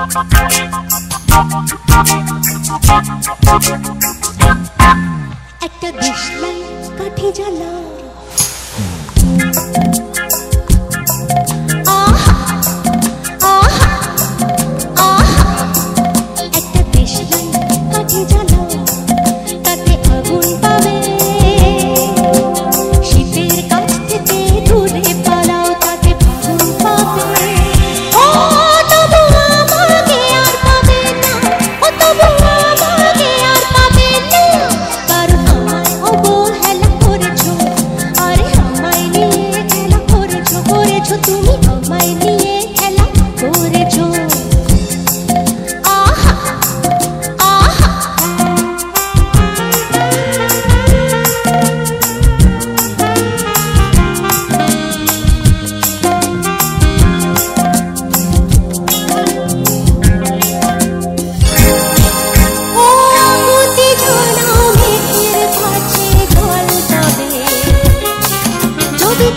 একটা দেশলাই কাঠি জ্বালা একটা দেশলাই কাঠি জ্বালা তাতে আগুন পাবে শীতের কাছ থেকে দূরে পালাও তাতে আগুন পাবে ও তবু আমাকে আর পাবে না ও তবু আমাকে আর পাবে না কারণ আমায় অবহেলা করেছো আরে আমায় নিয়ে খেলা করেছো তুমি আমায় নিয়ে খেলা করেছো যদি